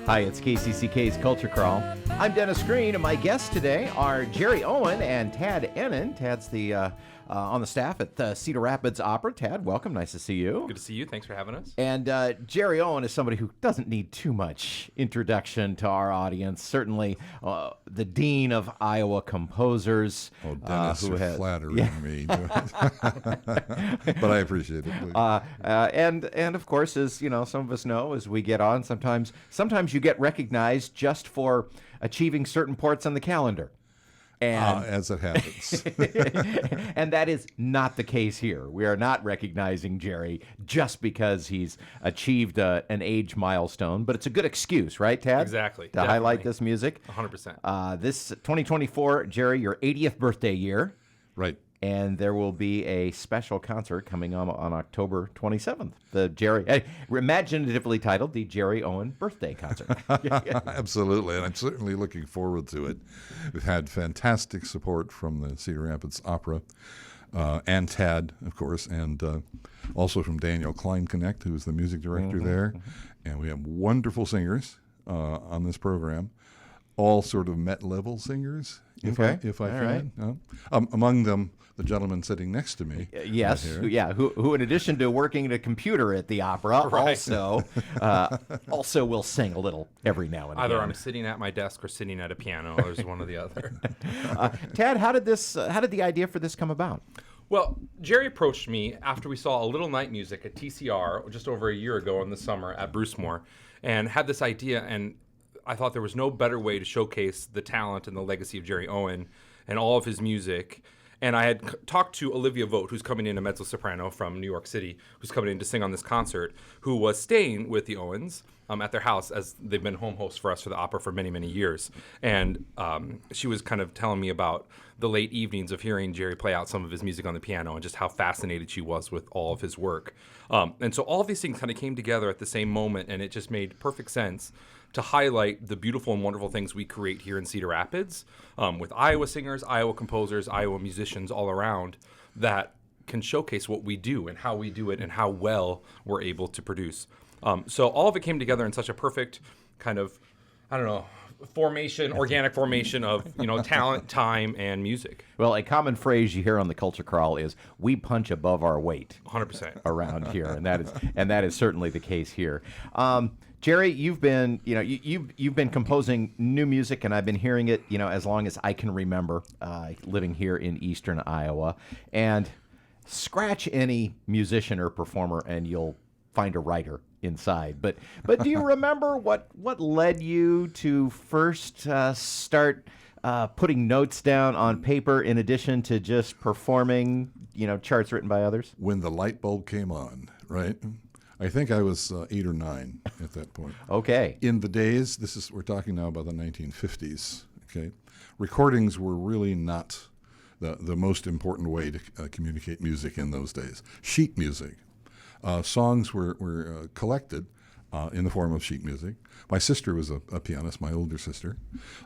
Hi, it's KCCK's Culture Crawl. I'm Dennis Green, and my guests today are Jerry Owen and Tad Ennen. Tad's the on the staff at Cedar Rapids Opera. Tad, welcome. Nice to see you. Good to see you. Thanks for having us. And Jerry Owen is somebody who doesn't need too much introduction to our audience. Certainly the Dean of Iowa Composers. Oh, Dennis, who you're flattering me. But I appreciate it. And of course, as you know, some of us know, as we get on, sometimes you get recognized just for achieving certain ports on the calendar. And as it happens. And that is not the case here. We are not recognizing Jerry just because he's achieved an age milestone, but it's a good excuse, right, Tad? Exactly. To highlight this music. 100%. This 2024, Jerry, your 80th birthday year. Right. And there will be a special concert coming on October 27th. The Jerry, imaginatively titled the Jerry Owen Birthday Concert. Absolutely, and I'm certainly looking forward to it. We've had fantastic support from the Cedar Rapids Opera and Tad, of course, and also from Daniel Kleinknecht, who's the music director there. And we have wonderful singers on this program, all sort of Met-level singers, if I can. Right. Among them, the gentleman sitting next to me. Yes, who in addition to working at a computer at the opera, also will sing a little every now and again. Either I'm sitting at my desk or sitting at a piano. There's one or the other. Tad, how did the idea for this come about? Well, Jerry approached me after we saw a little night music at TCR just over a year ago in the summer at Brucemore, and had this idea, and I thought there was no better way to showcase the talent and the legacy of Jerry Owen and all of his music. And I had talked to Olivia Vogt, who's coming in, a mezzo-soprano from New York City, who's coming in to sing on this concert, who was staying with the Owens at their house, as they've been home hosts for us for the opera for many, many years. And she was kind of telling me about the late evenings of hearing Jerry play out some of his music on the piano and just how fascinated she was with all of his work. And so all of these things kind of came together at the same moment, and it just made perfect sense to highlight the beautiful and wonderful things we create here in Cedar Rapids with Iowa singers, Iowa composers, Iowa musicians all around that can showcase what we do and how we do it and how well we're able to produce. So all of it came together in such a perfect kind of, organic formation of, talent, time, and music. Well, a common phrase you hear on the Culture Crawl is "we punch above our weight." 100% around here, and that is certainly the case here. Jerry, you've been composing new music, and I've been hearing it, as long as I can remember, living here in eastern Iowa. And scratch any musician or performer, and you'll find a writer inside. But do you remember what led you to first start putting notes down on paper in addition to just performing, charts written by others? When the light bulb came on, right? I think I was 8 or 9 at that point. Okay. In the days, we're talking now about the 1950s, okay? Recordings were really not the most important way to communicate music in those days. Sheet music. Songs were collected in the form of sheet music. My sister was a pianist, my older sister,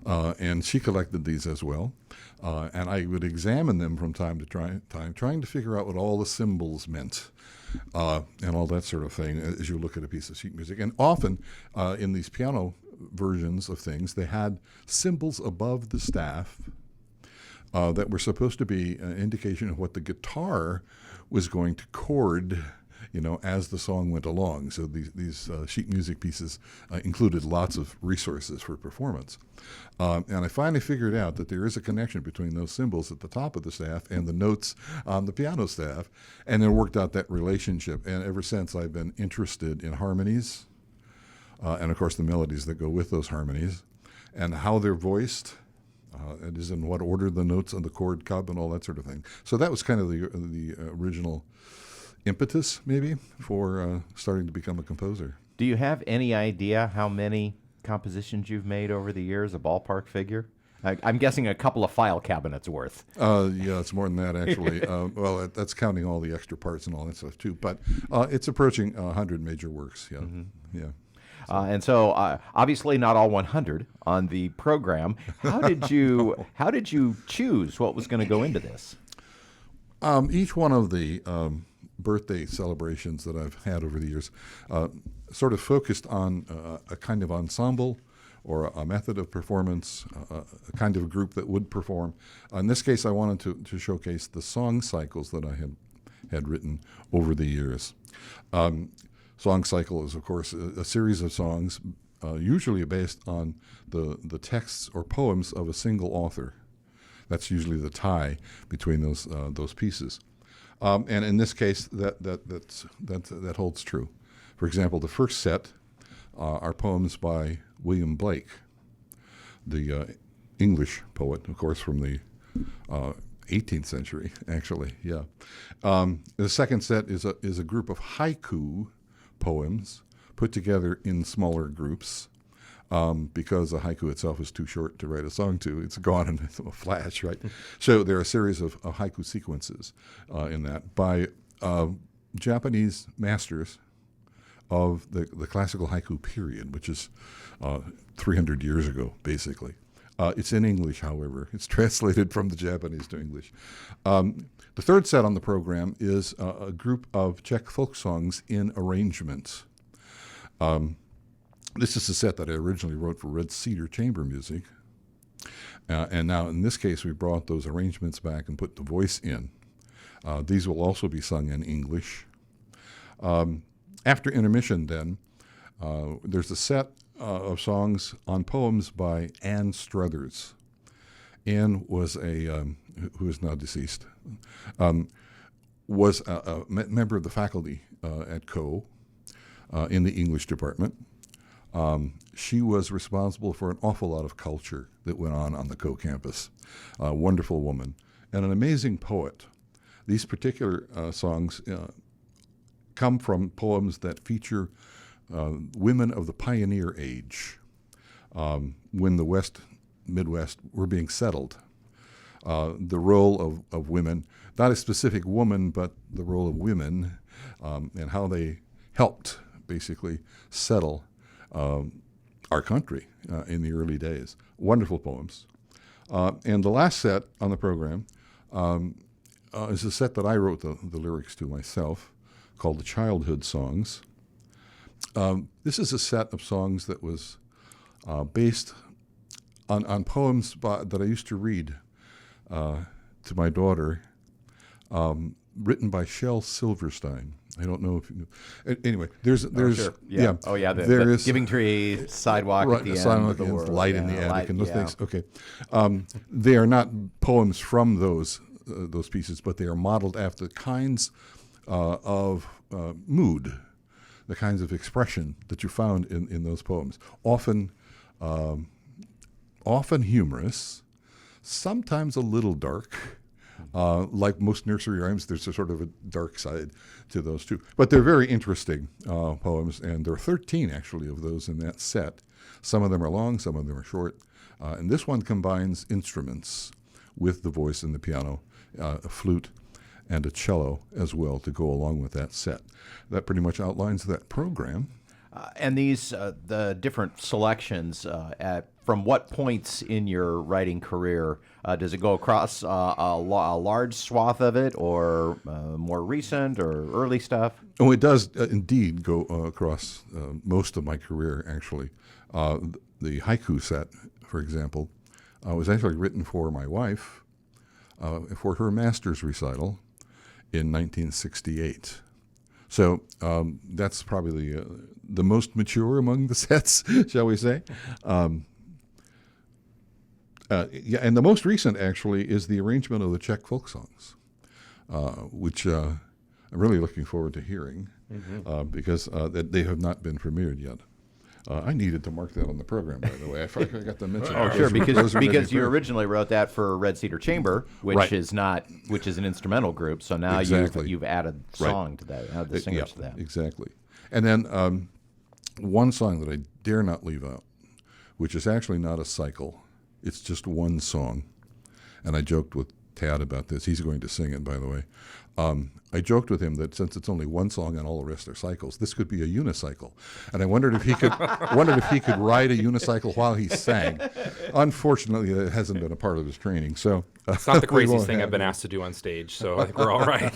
and she collected these as well. And I would examine them from time to time, trying to figure out what all the symbols meant and all that sort of thing as you look at a piece of sheet music. And often in these piano versions of things, they had symbols above the staff that were supposed to be an indication of what the guitar was going to chord as the song went along. So these sheet music pieces included lots of resources for performance. And I finally figured out that there is a connection between those symbols at the top of the staff and the notes on the piano staff, and then worked out that relationship. And ever since, I've been interested in harmonies, and of course the melodies that go with those harmonies, and how they're voiced. It is in what order the notes on the chord come and all that sort of thing. So that was kind of the original impetus, maybe, for starting to become a composer. Do you have any idea how many compositions you've made over the years, a ballpark figure? I'm guessing a couple of file cabinets worth. Yeah, it's more than that, actually. Well, that's counting all the extra parts and all that stuff, too. But it's approaching 100 major works, yeah. Mm-hmm. Yeah. And so, obviously, not all 100 on the program. How did you choose what was going to go into this? Each one of the birthday celebrations that I've had over the years, sort of focused on a kind of ensemble or a method of performance, a kind of group that would perform. In this case, I wanted to showcase the song cycles that I had written over the years. Song cycle is, of course, a series of songs, usually based on the texts or poems of a single author. That's usually the tie between those pieces. And in this case, that holds true. For example, the first set are poems by William Blake, the English poet, of course, from the 18th century, actually. Yeah. The second set is a group of haiku poems put together in smaller groups. Because a haiku itself is too short to write a song to. It's gone in a flash, right? So there are a series of haiku sequences in that by Japanese masters of the classical haiku period, which is 300 years ago, basically. It's in English, however. It's translated from the Japanese to English. The third set on the program is a group of Czech folk songs in arrangement. This is a set that I originally wrote for Red Cedar Chamber Music. And now, in this case, we brought those arrangements back and put the voice in. These will also be sung in English. After intermission, then, there's a set of songs on poems by Anne Struthers. Anne was who is now deceased, was a member of the faculty at Co. In the English department. She was responsible for an awful lot of culture that went on the Co campus. A wonderful woman and an amazing poet. These particular songs come from poems that feature women of the pioneer age, when the Midwest were being settled. The role of women, not a specific woman, but the role of women, and how they helped basically settle our country in the early days. Wonderful poems. And the last set on the program is a set that I wrote the lyrics to myself, called the Childhood Songs. This is a set of songs that was based on poems that I used to read to my daughter, written by Shel Silverstein. I don't know if you know. Anyway, there's sure. Yeah. Oh yeah, the Giving Tree, Sidewalk right, at the Sidewalk end of the world, Light in the Attic, and those things. Okay, they are not poems from those pieces, but they are modeled after the kinds of mood, the kinds of expression that you found in those poems. Often humorous, sometimes a little dark. Like most nursery rhymes, there's a sort of a dark side to those too. But they're very interesting poems, and there are 13 actually of those in that set. Some of them are long, some of them are short. And this one combines instruments with the voice and the piano, a flute, and a cello as well to go along with that set. That pretty much outlines that program. And these, the different selections, from what points in your writing career does it go across a large swath of it, or more recent or early stuff? Oh, it does indeed go across most of my career, actually. The haiku set, for example, was actually written for my wife for her master's recital in 1968. So that's probably the most mature among the sets, shall we say. Yeah, and the most recent, actually, is the arrangement of the Czech folk songs, which I'm really looking forward to hearing, because they have not been premiered yet. I needed to mark that on the program, by the way. I forgot to mention. Oh, sure, because you originally wrote that for Red Cedar Chamber, which right. is an instrumental group. So now exactly. you've added song to that, added the singers to that. Exactly. And then one song that I dare not leave out, which is actually not a cycle. It's just one song. And I joked with Tad about this. He's going to sing it, by the way. I joked with him that since it's only one song and all the rest are cycles, this could be a unicycle. And I wondered if he could ride a unicycle while he sang. Unfortunately, it hasn't been a part of his training. So it's not the craziest thing I've been asked to do on stage, so I think we're all right.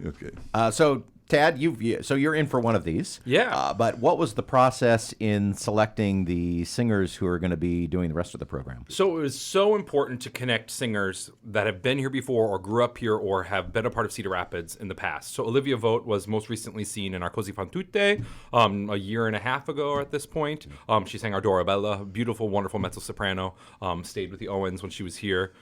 Okay. So, Tad, you're in for one of these. Yeah. But what was the process in selecting the singers who are going to be doing the rest of the program? So it was so important to connect singers that have been here before or grew up here or have been a part of Cedar Rapids in the past. So Olivia Vogt was most recently seen in our Così fan tutte a year and a half ago at this point. She sang our Dorabella, beautiful, wonderful mezzo-soprano, stayed with the Owens when she was here.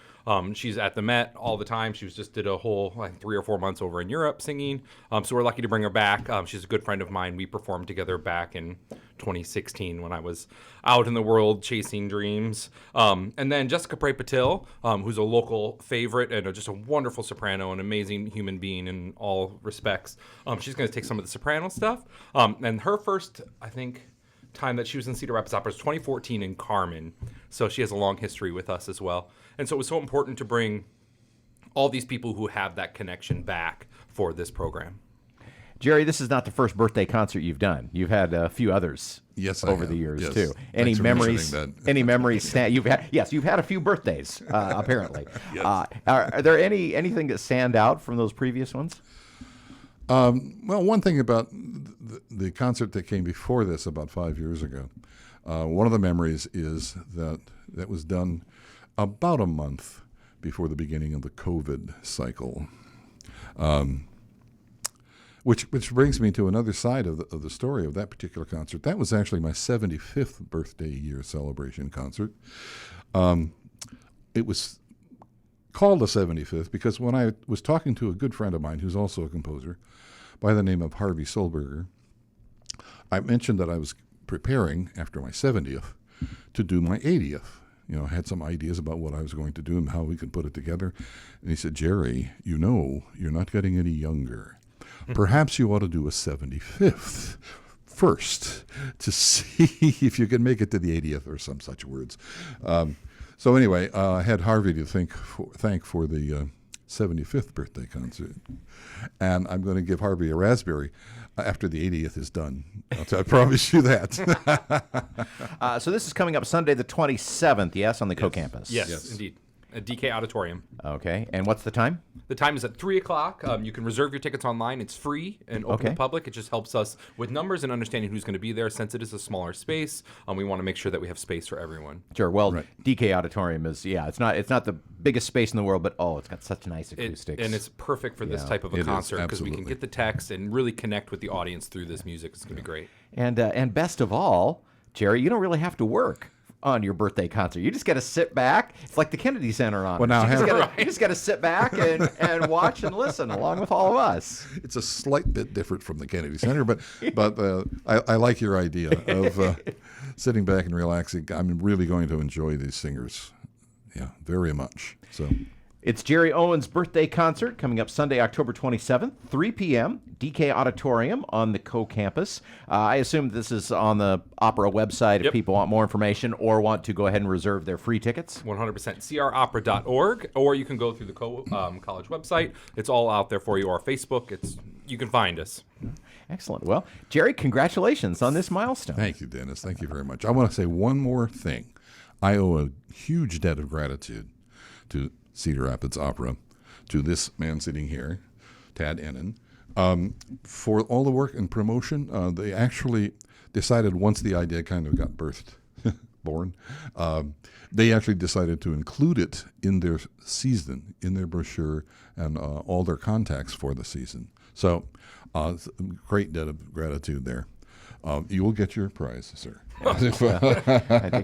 She's at the Met all the time. She just did a whole 3 or 4 months over in Europe singing. So we're lucky to bring her back. She's a good friend of mine. We performed together back in 2016 when I was out in the world chasing dreams. And then Jessica Prey Patil, who's a local favorite and just a wonderful soprano, an amazing human being in all respects. She's going to take some of the soprano stuff. And her first, I think, time that she was in Cedar Rapids Opera was 2014 in Carmen. So she has a long history with us as well. And so it was so important to bring all these people who have that connection back for this program. Jerry, this is not the first birthday concert you've done. You've had a few others over the years too. Any memories? Any memories? You've had a few birthdays apparently. Yes. Are there anything that stand out from those previous ones? Well, one thing about the concert that came before this about 5 years ago, one of the memories is that was done about a month before the beginning of the COVID cycle, which brings me to another side of the story of that particular concert. That was actually my 75th birthday year celebration concert. It was called a 75th because when I was talking to a good friend of mine who's also a composer by the name of Harvey Solberger, I mentioned that I was preparing after my 70th to do my 80th. I had some ideas about what I was going to do and how we could put it together. And he said, Jerry, you're not getting any younger. Perhaps you ought to do a 75th first to see if you can make it to the 80th or some such words. So anyway, I had Harvey to thank for the 75th birthday concert. And I'm going to give Harvey a raspberry after the 80th is done. I promise you that. So this is coming up Sunday the 27th, yes, on the co-campus? Yes, indeed. At DK Auditorium. Okay. And what's the time? The time is at 3 o'clock. You can reserve your tickets online. It's free and open to the public. It just helps us with numbers and understanding who's going to be there. Since it is a smaller space, we want to make sure that we have space for everyone. Sure. Well, right. DK Auditorium is, it's not the biggest space in the world, but it's got such nice acoustics. And it's perfect for this type of a concert because we can get the text and really connect with the audience through this music. It's going to be great. And best of all, Jerry, you don't really have to work on your birthday concert. You just got to sit back. It's like the Kennedy Center on. Well, now you just got to sit back and watch and listen along with all of us. It's a slight bit different from the Kennedy Center, but I like your idea of sitting back and relaxing. I'm really going to enjoy these singers, very much. So. It's Jerry Owen's birthday concert coming up Sunday, October 27th, 3 p.m., DK Auditorium on the co-campus. I assume this is on the opera website if people want more information or want to go ahead and reserve their free tickets. 100%. cropera.org, or you can go through the college website. It's all out there for you, or Facebook. You can find us. Excellent. Well, Jerry, congratulations on this milestone. Thank you, Dennis. Thank you very much. I want to say one more thing. I owe a huge debt of gratitude to Cedar Rapids Opera, to this man sitting here, Tad Ennen, for all the work and promotion. They actually decided once the idea kind of got born, they actually decided to include it in their season, in their brochure, and all their contacts for the season. So, great debt of gratitude there. You will get your prize, sir.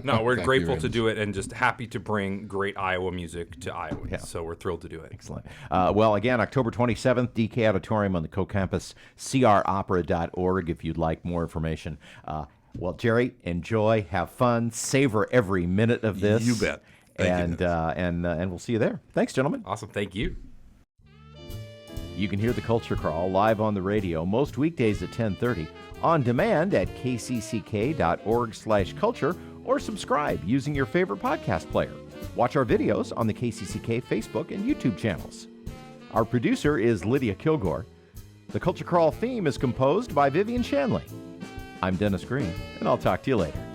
No, we're grateful to do it and just happy to bring great Iowa music to Iowa. So we're thrilled to do it. Excellent. Well, again, October 27th, DK Auditorium on the co-campus, cropera.org if you'd like more information. Well, Jerry, enjoy, have fun, savor every minute of this. You bet. And we'll see you there. Thanks, gentlemen. Awesome. Thank you. You can hear the Culture Crawl live on the radio most weekdays at 10:30, on demand at kcck.org/culture, or subscribe using your favorite podcast player. Watch our videos on the KCCK Facebook and YouTube channels. Our producer is Lydia Kilgore. The Culture Crawl theme is composed by Vivian Shanley. I'm Dennis Green, and I'll talk to you later.